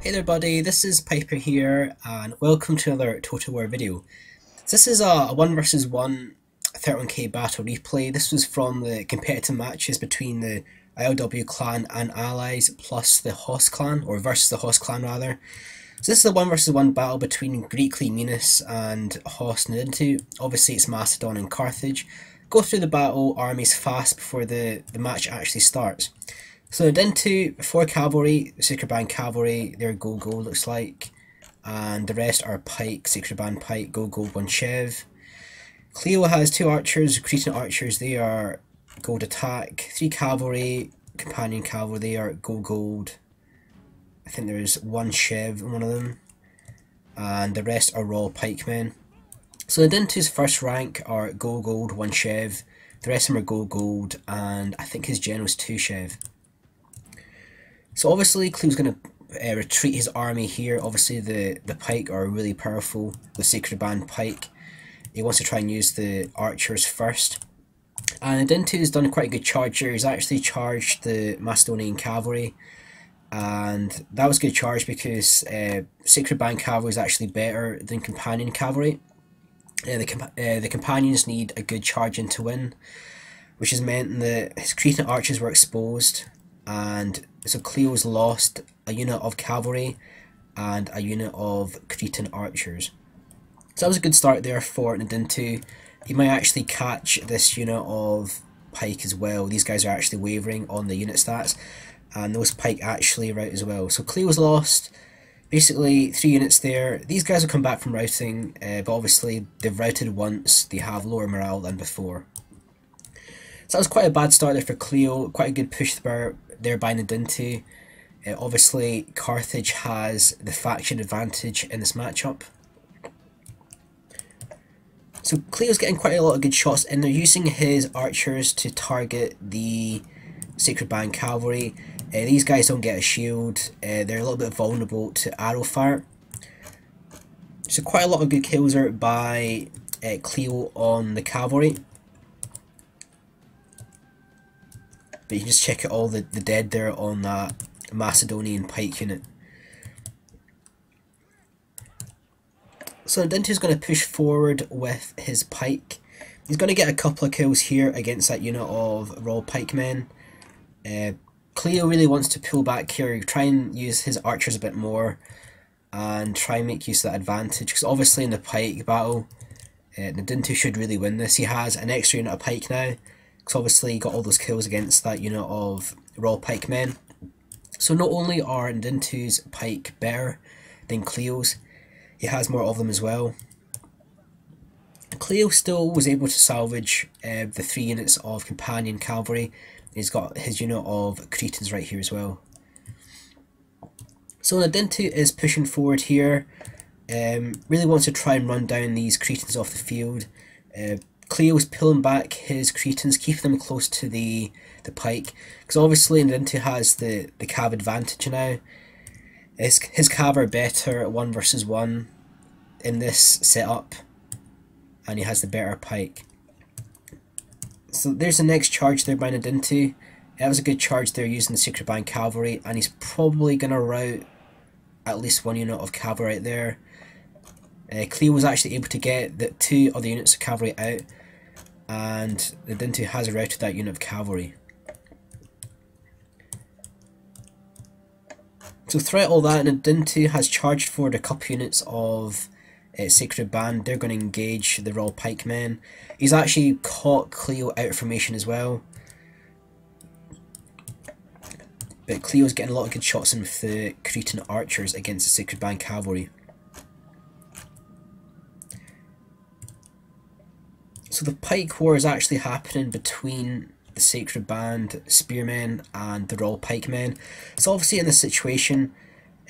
Hey there buddy, this is Piper here and welcome to another Total War video. This is a 1 versus 1 31k battle replay. This was from the competitive matches between the ILW clan and allies plus the HoS clan, or versus the HoS clan rather. So this is a 1 versus 1 battle between Greek Minos and HoS Nidintu. Obviously it's Macedon and Carthage. Go through the battle armies fast before the match actually starts. So Nidintu, 4 cavalry, Sacred Band cavalry, they're gold looks like. And the rest are pike, Sacred Band pike, gold 1 chev. Cleo has 2 archers, Cretan archers, they are gold attack. 3 cavalry, companion cavalry, they are gold. I think there's 1 chev in one of them. And the rest are raw pikemen. So Nidintu's first rank are gold 1 chev. The rest of them are gold, and I think his general's 2 chev. So obviously Cleo's going to retreat his army here. Obviously the pike are really powerful, the Sacred Band pike. He wants to try and use the archers first. And Nidintu's done quite a good charge here. He's actually charged the Macedonian cavalry. And that was a good charge because Sacred Band cavalry is actually better than companion cavalry. The companions need a good charge in to win, which has meant that his Cretan archers were exposed. And so Cleo's lost a unit of cavalry and a unit of Cretan archers. So that was a good start there for Nidintu. He might actually catch this unit of pike as well. These guys are actually wavering on the unit stats, and those pike actually rout as well. So Cleo's lost basically 3 units there. These guys will come back from routing, but obviously they've routed once, they have lower morale than before. So that was quite a bad start there for Cleo, quite a good push there by Nidintu. Obviously Carthage has the faction advantage in this matchup. So Cleo's getting quite a lot of good shots and they're using his archers to target the Sacred Band cavalry. These guys don't get a shield, they're a little bit vulnerable to arrow fire. So quite a lot of good kills are by Cleo on the cavalry. But you can just check out all the dead there on that Macedonian pike unit. So Nidintu's going to push forward with his pike. He's going to get a couple of kills here against that unit of raw pikemen. Cleo really wants to pull back here, try and use his archers a bit more and try and make use of that advantage, because obviously in the pike battle Nidintu should really win this. He has an extra unit of pike now, because obviously he got all those kills against that unit of raw pikemen. So not only are Nidintu's pike better than Cleo's, he has more of them as well. Cleo still was able to salvage the 3 units of companion cavalry. He's got his unit of Cretans right here as well. So Nidintu is pushing forward here. Really wants to try and run down these Cretans off the field. Cleo's pulling back his Cretans, keeping them close to the pike, because obviously Nidintu has the cav advantage now. His cav are better at 1 versus 1 in this setup, and he has the better pike. So there's the next charge there by Nidintu. That was a good charge there using the Sacred Band cavalry, and he's probably going to rout at least 1 unit of cavalry right there. Cleo was actually able to get the 2 other units of cavalry out, and Nidintu has routed that unit of cavalry. So throughout all that, Nidintu has charged forward a couple units of Sacred Band. They're going to engage the raw pikemen. He's actually caught Cleo out of formation as well. But Cleo's getting a lot of good shots in with the Cretan archers against the Sacred Band cavalry. So the pike war is actually happening between the Sacred Band spearmen and the raw pikemen. So obviously in this situation,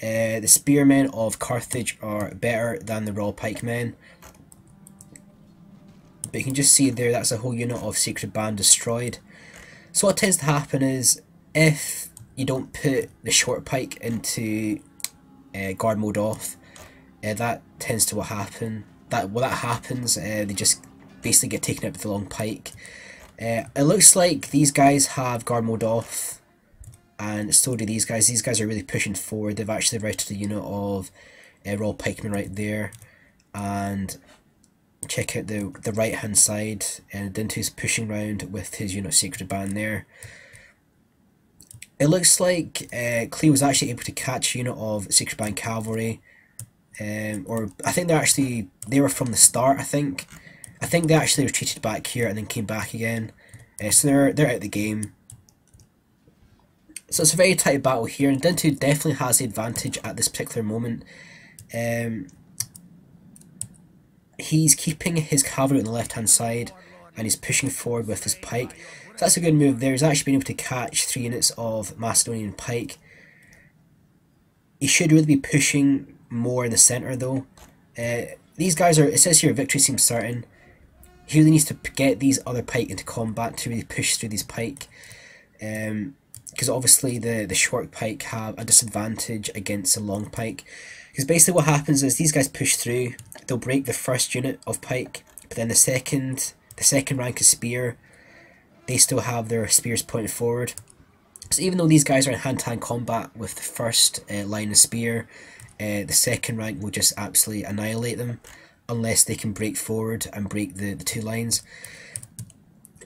the spearmen of Carthage are better than the raw pikemen. But you can just see there, that's a whole unit of Sacred Band destroyed. So what tends to happen is, if you don't put the short pike into guard mode off, that tends to what happens, they just basically get taken out with the long pike. It looks like these guys have guard mode off, and so do these guys. These guys are really pushing forward. They've actually routed a unit of Royal Pikemen right there, and check out the right hand side, and Nidintu's pushing around with his unit of Sacred Band there. It looks like Cleo was actually able to catch a unit of Sacred Band Cavalry, or I think they were from the start. I think they actually retreated back here and then came back again. So they're out of the game. So it's a very tight battle here, and Nidintu definitely has the advantage at this particular moment. He's keeping his cavalry on the left hand side, and he's pushing forward with his pike. So that's a good move there. He's actually been able to catch 3 units of Macedonian pike. He should really be pushing more in the centre though. These guys are, it says here, victory seems certain. He really needs to get these other pike into combat to really push through these pike. Because obviously the short pike have a disadvantage against the long pike. Because basically what happens is these guys push through, they'll break the first unit of pike, but then the second rank of spear, they still have their spears pointed forward. So even though these guys are in hand-to-hand combat with the first line of spear, the second rank will just absolutely annihilate them, unless they can break forward and break the 2 lines.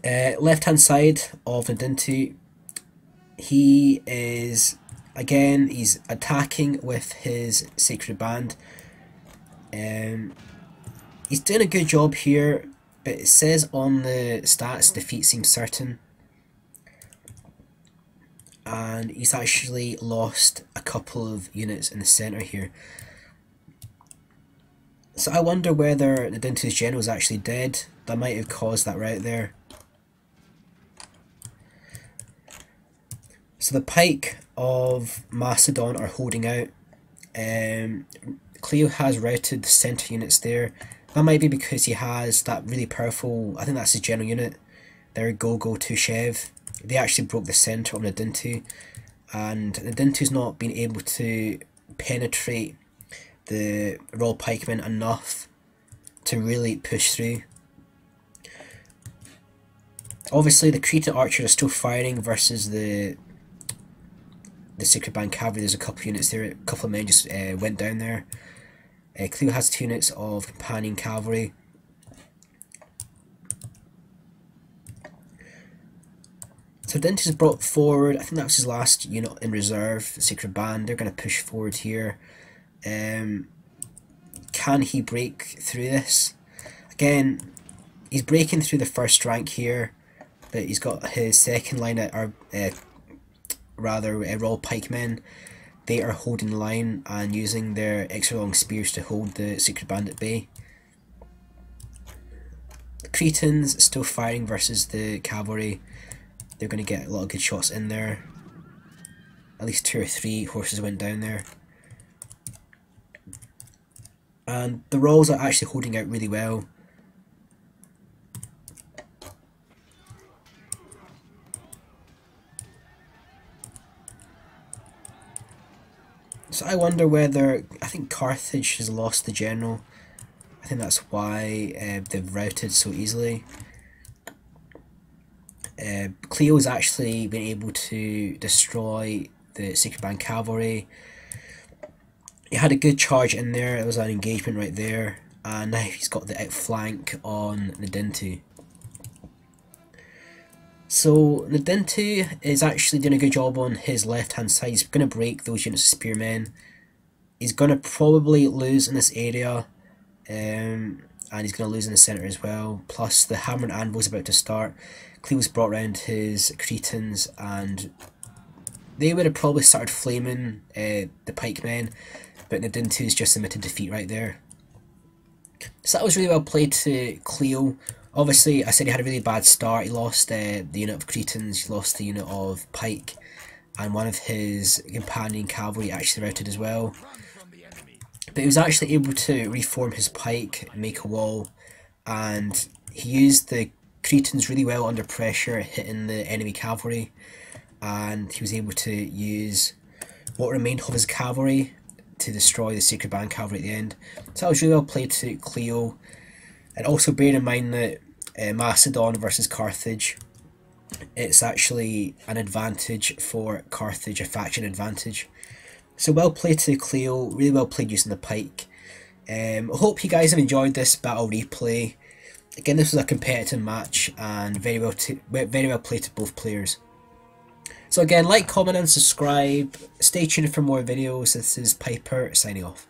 Left hand side of Nidintu, he is, again, he's attacking with his Sacred Band. He's doing a good job here, but it says on the stats defeat seems certain, and he's actually lost a couple of units in the centre here. So I wonder whether Nidintu's general is actually dead. That might have caused that rout there. So the pike of Macedon are holding out. Cleo has routed the centre units there. That might be because he has that really powerful, I think that's his general unit, their Gogo Tushev. They actually broke the centre of Nidintu, and Nidintu's not been able to penetrate the Royal Pikemen enough to really push through. Obviously the Cretan archers are still firing versus the Sacred Band Cavalry. There's a couple of units there, a couple of men just went down there. Cleo has 2 units of Companion Cavalry. So Nidintu's brought forward, I think that was his last unit in reserve, the Sacred Band. They're going to push forward here. Can he break through this? Again, he's breaking through the first rank here, but he's got his second line Royal Pikemen. They are holding the line and using their extra long spears to hold the Sacred Band at bay. The Cretans still firing versus the cavalry. They're going to get a lot of good shots in there. At least 2 or 3 horses went down there. And the Royals are actually holding out really well. So I wonder whether, I think Carthage has lost the general. I think that's why they've routed so easily. Cleo's actually been able to destroy the Sacred Band Cavalry. He had a good charge in there, there was an engagement right there, and now he's got the outflank on Nidintu. So Nidintu is actually doing a good job on his left hand side. He's going to break those units of spearmen. He's going to probably lose in this area, and he's going to lose in the centre as well. Plus the hammer and anvil is about to start. Cleo's brought round his Cretans, and they would have probably started flaming the pikemen, but Nidintu's just admitted defeat right there. So that was really well played to Cleo. Obviously, I said he had a really bad start. He lost the unit of Cretans, he lost the unit of pike, and one of his companion cavalry actually routed as well. But he was actually able to reform his pike, make a wall, and he used the Cretans really well under pressure, hitting the enemy cavalry, and he was able to use what remained of his cavalry to destroy the Sacred Band Cavalry at the end. So that was really well played to Cleo. And also bear in mind that Macedon versus Carthage, it's actually an advantage for Carthage, a faction advantage. So well played to Cleo, really well played using the pike. I hope you guys have enjoyed this battle replay. Again, this was a competitive match and very well played to both players. So again, like, comment and subscribe. Stay tuned for more videos. This is Piper signing off.